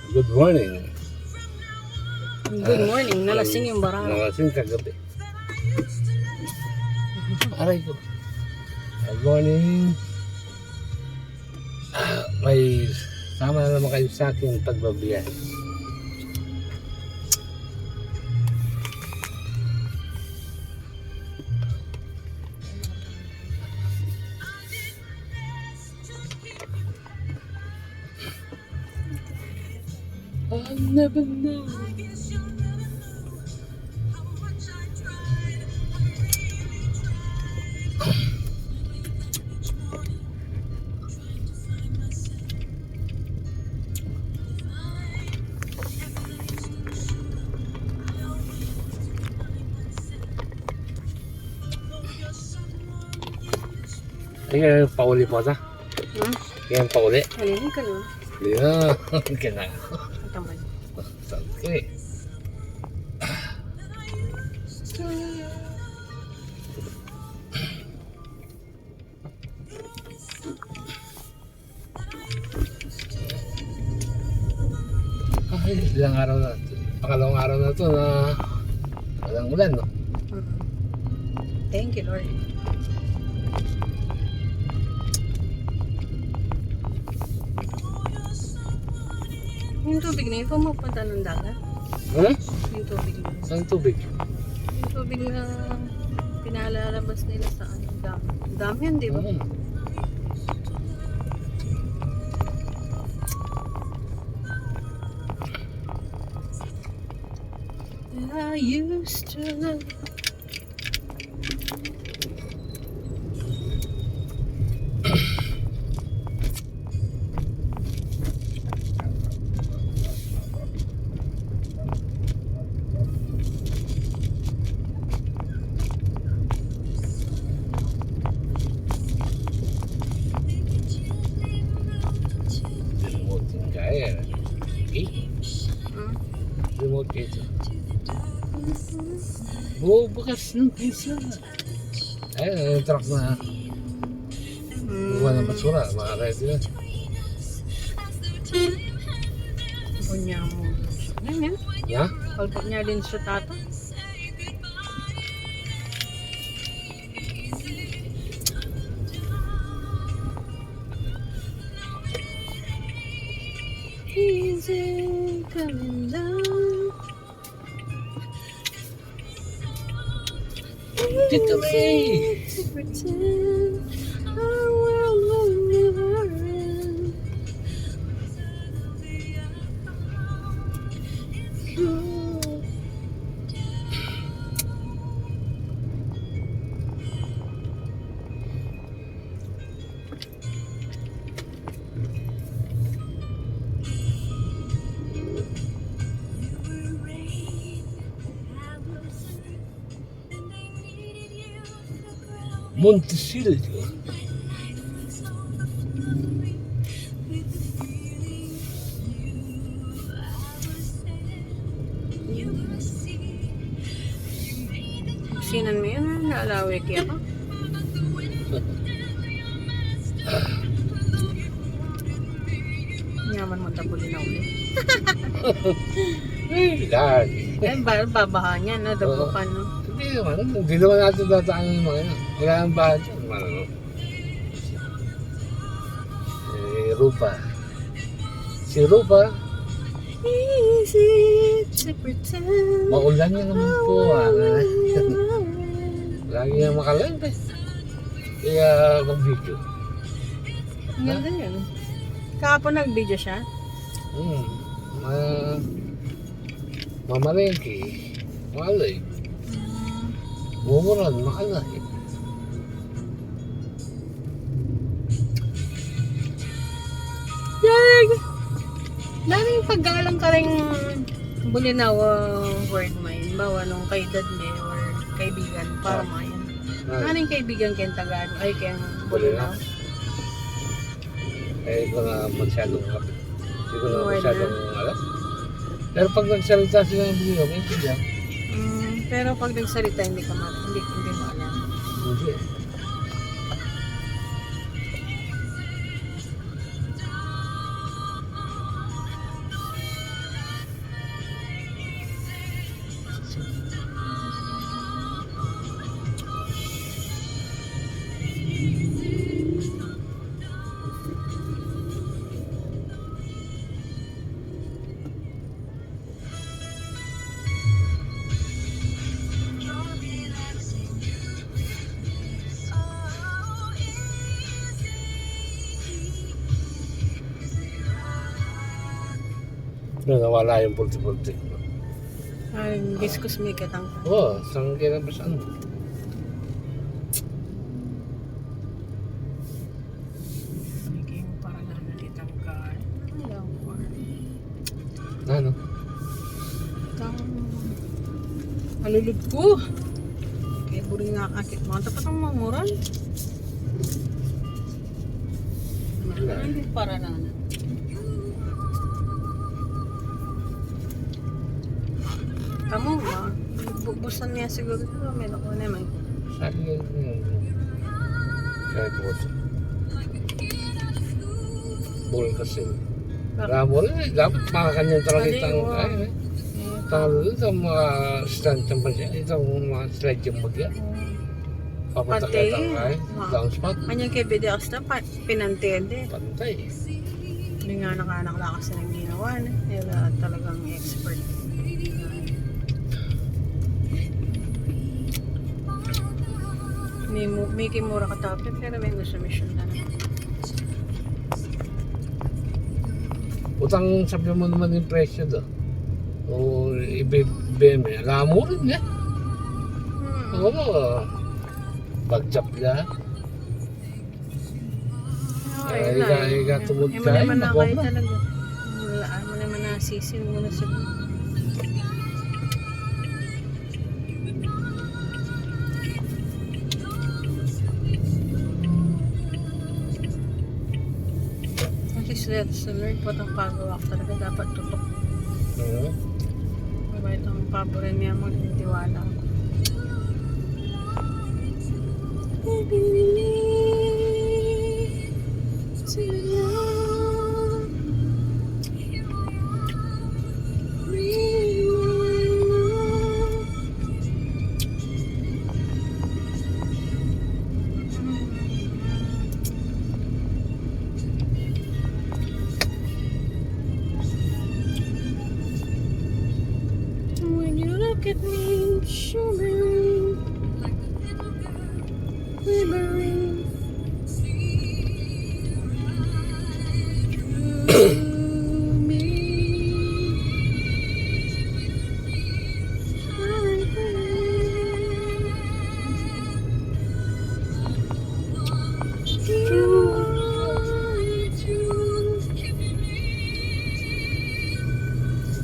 Good morning. Good morning. Nalasing yung barang. Nalasing kagabi. Aray ko. Good morning. May sama na naman kayo sa aking pagbabiyahe. I'll never know. Ayan, pauli po ta. Ayan, pauli. Alinin ka no? Ayan, kaya Tambal. okay. Ay, ilang araw na. Pangalawang araw na ito na walang ulan, no? Thank you, Lord. Yung tubig na yun, pumapunta ng dagat. Hmm? Yung tubig na yun. Saan tubig? Yung tubig na pinalalabas nila sa ano, dam. Dam yan, di ba? Hmm. I used to love. Remote yung kaya. Okay? Remote kayo. Bukas ng pisa. Ayun, yung truck na buwan ng basura. Makaready na. Punya mo. Yan yan. Ya? Palpak niya din sa tata. Easy coming down. Dito May! To pretend our world will never end. Montesilio. Sinan mo yun, naalawik yan ako. Yaman mo tabuli na ulit. Ay, God. Eh, babahan yan, no? Dabukan, no? Hindi naman natin dadaanan ng mga yan. Wala ang bahan dyan. Ano? Rupa. Si Rupa, Easy to pretend. maulan niya naman po. our world will never end. Lagi niya makaland eh. Kaya mag-video. Ang ganda yun. Kahapon nag-video siya. Mamalengke. Malay. Bumuran, makalay. Yag! Daming paggalang ka rin Bulinaw word mine. Bawa nung kay Dudley or kaibigan. Para mayan. Ano yung kaibigan kayong Tagalog? Ay, kayong Bulinaw? Eh, ito nga masyadong kapit. Hindi ko na Word masyadong alam. Pero pag nagsalita sila ng Bulinaw, may intindihan. Pero pag nagsalita, hindi mo alam. Hindi. Nawala yung pulti-pulti. Ang diskus may katang. Oo, isang kinabas ano. Naging para na nalitanggal. Ano? Alulod ko. Kaya buri nga kakit mo. Tapat ang mamuran. Hindi para na. Kamu ba? Bubusan niya siguro. May nakuha naman. Sabi nga yun. Kahit po. Bul kasi. Ramo rin eh. Dapat makakanyang talaga itang kaya eh. Talo sa mga stand ng bagya. Itong mga slide yung bagya. Papunta Pati. ka itang kaya. Down spot. Kanyang kay BDX na pinantende. Pantay. Hindi nga nakanak-lakas na ng ginawa. Nila talagang expert. May kimura katapit pero may gusto mission na naman. Utang sabi mo naman yung presyo do. O ibibeme. Alam mo rin eh. Oo. Bagjap niya. Higa tumod ka. Hindi mo naman na kayo talaga. Wala mo naman nasisin mo na sa... Sa Lord po itong pagawa talaga dapat tutok. Diba itong paborin niya magtitiwala ako. I believe to love. When you look at me, shimmering, quivering through me,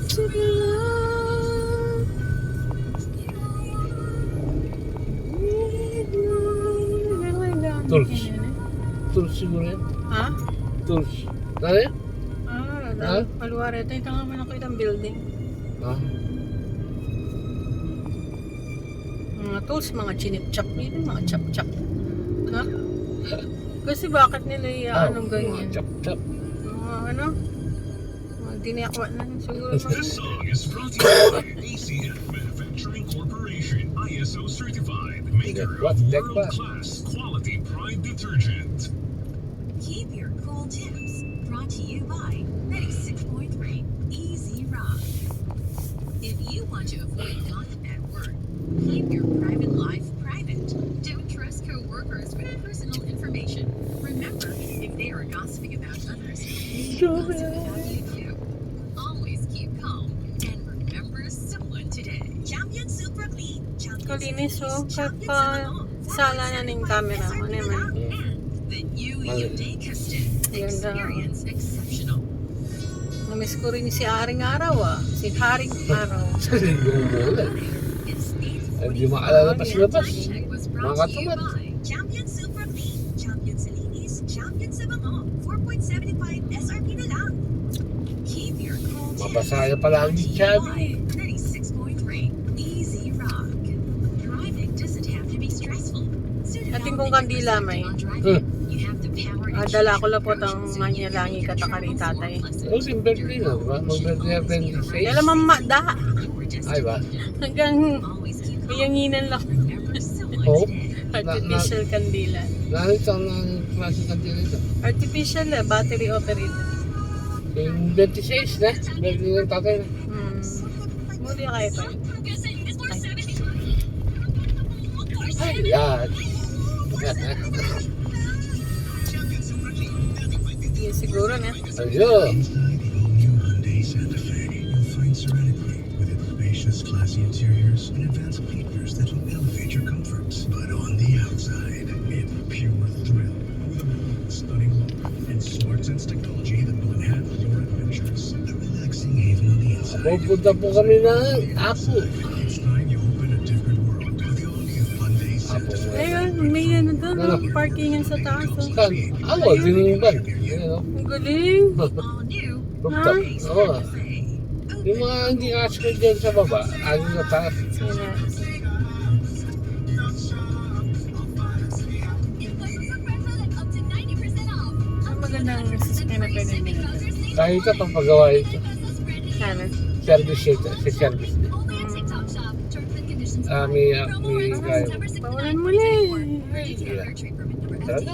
to the love. Tools. Tools siguro yan. Ha? Tools. Ano yan? Ah, paluwari. Ito yung tanga man ako itong building. Ha? Mga tools, mga chinip-chap nila, mga chap-chap. Ha? Kasi bakit nila anong ganyan? Chap-chap. Mga ano? Mga dinekwa na siguro mga. This song is brought to you by ACF Manufacturing Corporation, ISO certified, maker of world-class quality Pride detergent. Keep your cool tips. Brought to you by 96.3 Easy Rock. If you want to avoid gossip at work, keep your private life private. Don't trust co-workers with personal information. Remember, if they are gossiping about others, they will gossip about you too. Always keep calm and remember someone today. Champion Super Clean. Kalinis oh, sala na ng camera. Ano naman? The new Hyundai Custom. Ganda. Experience exceptional. Namiss ko rin si Haring Araw Si Haring Araw. Sa linggong bola. Hindi maalalapas-lapas. Mga katumat. Champion Super Clean, Champion sa linis, Champion sa bango. 4.75 SRP na lang. Keep your cool tips. Mabasaya pala ang Chabi. 36.3 Easy Rock. Driving doesn't have to be stressful. Ating kong kandila may. Dala ko lang po itong manyalangi katakari tatay. O, si birthday na, diba? Mag-birthday na 26. Kaya lamang da. Ay ba? Hanggang mayanginan lang. Oh? Artificial kandila. Nakita ang klase kantina ito. Artificial battery operated. Yung 26 na, birthday ng tatay na. Muli kayo pa. Ay, yan. Siguro na. Ayun. Hyundai Santa Fe. Spacious, classy interiors and advanced features that will elevate your comforts. But on the outside, it's pure thrill. With a bold, stunning look and smart sense technology that will enhance your adventures. A relaxing haven on the inside. Pupunta po kami ng Apo. Each time you open a different world with the all-new Hyundai Apo. Santa. Ayun, may ano doon, no? Parkingan sa taas. Oh. Saan? Ako, diniliban. Ayun, no? Ang galing. All new Rooftop. Ace Oo. Cafe. Yung mga hindi asking dyan sa baba, ano na taas. Sige na. Ang magandang sasakyan na pwede nila. Kahit ito, papagawa ito. Sana. Service ito, si service din. May kaya. Pawalan mo na eh. Talaga.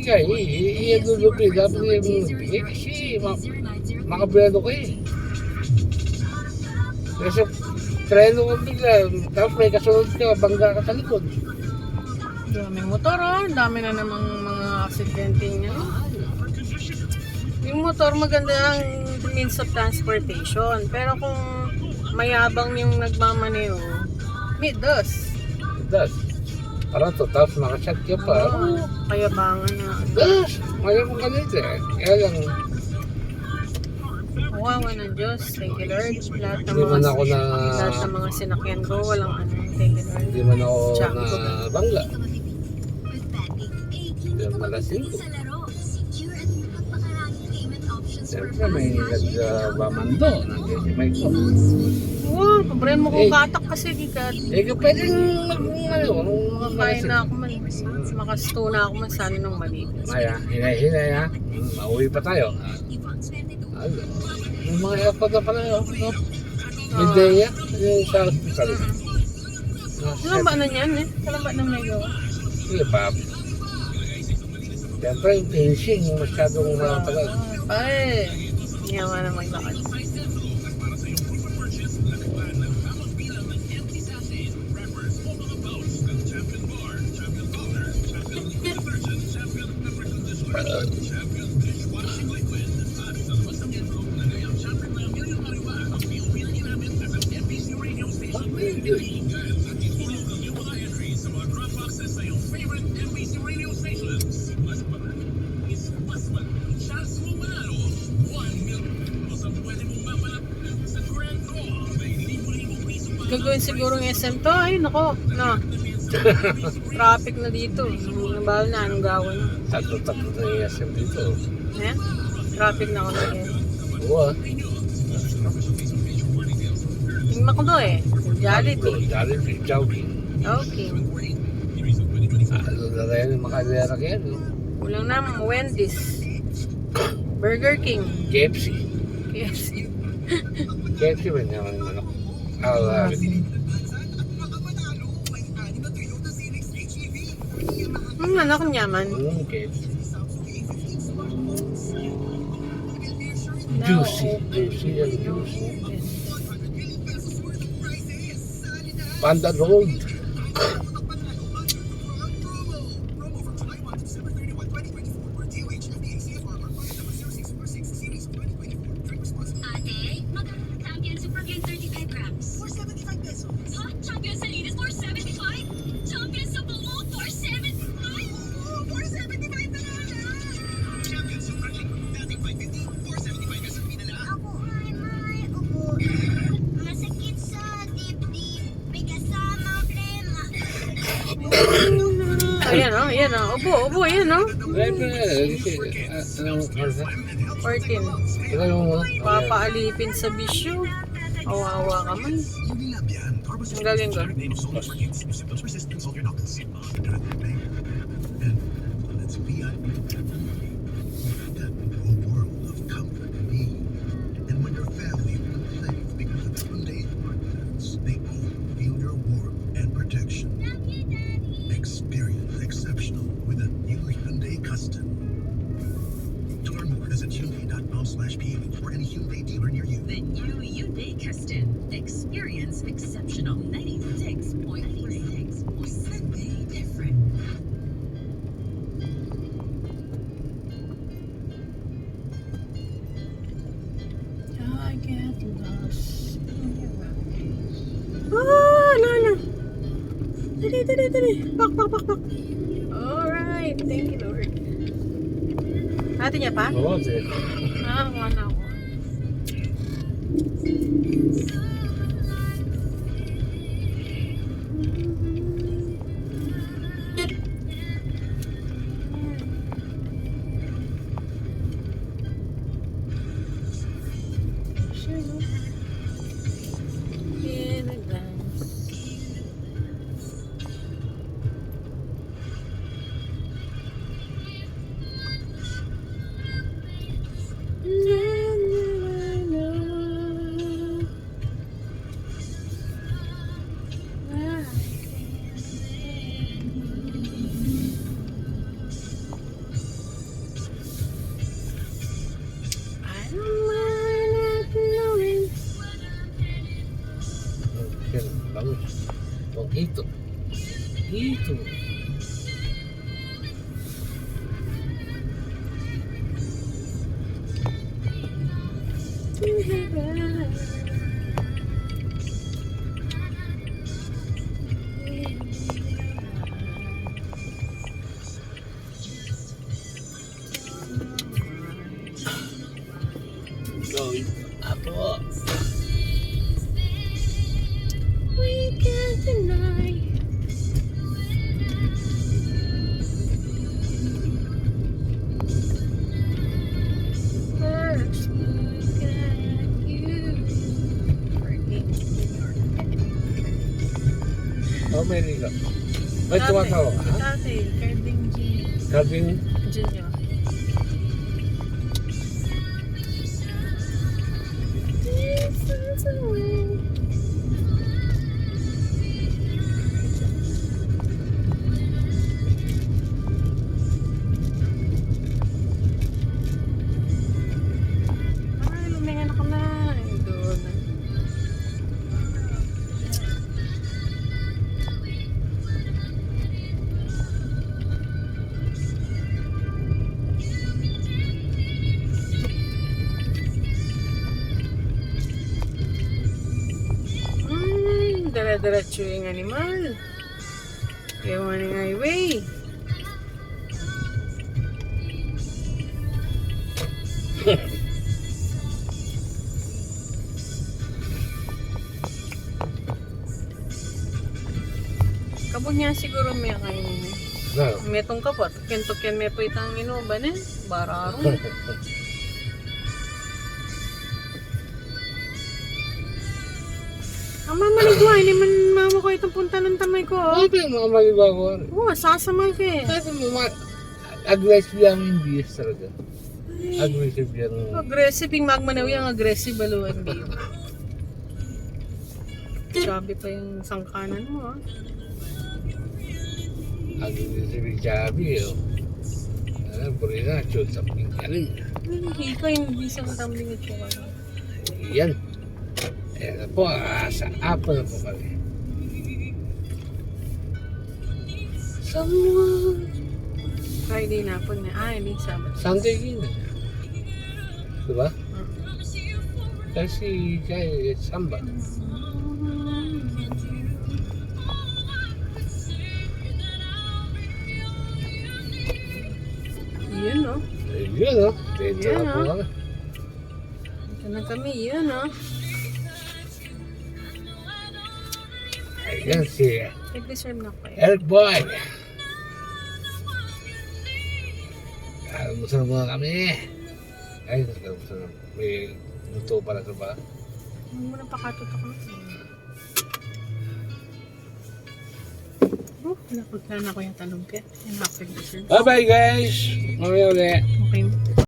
Kaya, i-lulupi. Dapat i-lulupi. Kasi, makabrado ko eh. Kasi, treno ko bigla. Tapos may kasunod ka, bangga ka sa likod. Daming motor oh. Ang dami na namang mga aksidente niya. Yung motor maganda ang means of transportation. Pero kung mayabang yung nagmamaneho, may dos. Das. Parang to, tapos makashot ka pa. Oo, kayabangan na. Das! Magawa ko ganito eh. Kaya lang, Wawa ng Diyos. Thank you Lord. Lahat ng Hindi man ako na- lahat ng mga sinakyan ko, walang ano. Thank you Lord. hindi man ako Tsak. na bangga. Hindi man malasing ko. Siyempre may nagbamando. Nandiyan si Michael. Wow, pabrayan mo ko Eh. katak kasi gikat. Eh, kung pwedeng Kaya na ako man. Makasto na ako man sana ng mali. Maya, hinay-hinay ha. Mauwi pa tayo. Ano? Yung mga airpod na pala yun. No? May Dea, yung sa hospital. Kailan ba na yan eh? Kailan ba na may gawa? Sige pa. Siyempre, yung finishing, masyadong matagal. Ay, hindi naman na maglakad. Gagawin siguro ng SM to. Ay, nako. No. Traffic na dito. Nabahal na. Anong gawin? Tatlo-tatlo na yung SM dito. Eh? Traffic na ako na yan. Oo ah. Tingnan ko to eh. Jollibee. Jollibee, Jollibee. Okay. Ano na rin yung makalera kaya, no? Kulang na Wendy's. Burger King. KFC. KFC. KFC ba naman yung manok? Anak nyaman. KFC. Juicy. Juicy yan, juicy. Panda Road. Ate, magkano Champion Super Clean 35 grams? For 75 pesos. Ha? Champion Salinas for 75? Champion sa buo for 75? Oo, for 75 na lang! Champion Super Clean, dating 550, 475 pesos pinala. Ako ay ubo. Masakit sa dibdib. May kasamang krema. Ayan o, ayan o. Ubo, ubo, ayan o. Anong 14. Ikaw yung Papaalipin sa bisyo. Awawa ka man. Ang galing ko. Name of Solus for kids. If symptoms persist, consult your doctor. And let's be honest. Step into a world of comfort and ease. And when your family feels safe because of Hyundai partners, they all feel your warmth and protection. Experience exceptional with a new Hyundai Custom. To learn more, visit Hyundai.com/ph or any Hyundai dealer near you. The new Hyundai Custom. Experience exceptional. 96.36. Hyundai different. I get lost in your eyes. Ah, Lala. Dali. Pak. Alright, thank you, Lord. Ate niya pa? Oo, sige. Wala ako. In a glance. Yan, bagus. Oh, itu. Itu. Oh, apa? We can't deny. First look at you. How many ka? May tumatawa ka? Dati, Carding Calvin, Junior. Ay, lumingan ako na. Ay, doon. Dala-diretso yung animal. Ewan ng highway. Kabog niya siguro may kain. na. Metong kapot. Kentok yan may po itang inuban eh. Bararo. Ang mamaligwa, hindi man mama ko itong punta ng tamay ko. Oh. Ito yung mga malibago. Oo, sasamal ka eh. Ito yung mga aggressive yung hindi talaga. Aggressive yung... Aggressive, yung magmanaw yung aggressive, baluan biyo. Sabi pa yung sangkanan mo ah. Aggressive yung sabi yun. Purina, shoot something ka rin. Ikaw yung bisa ng tambing at saka. Yan. Ayan po, sa Apple na po kami. Someone. Friday na po na. Ah, hindi Sabbath. Sunday yun. Diba? Kasi kaya samba. Yun no. Yun o. Dito Yan, na po ah. kami. Ito na kami, yun no. Ayan si Nag-deserve na ko eh. Eric Boy. Almusal muna kami. Ay, almusal. May luto pala ito ba? Huwag mo na pakatutok na. Oh, wala ko yung talong kaya. Yung half deserve. Bye bye guys. Mamaya ulit. Okay.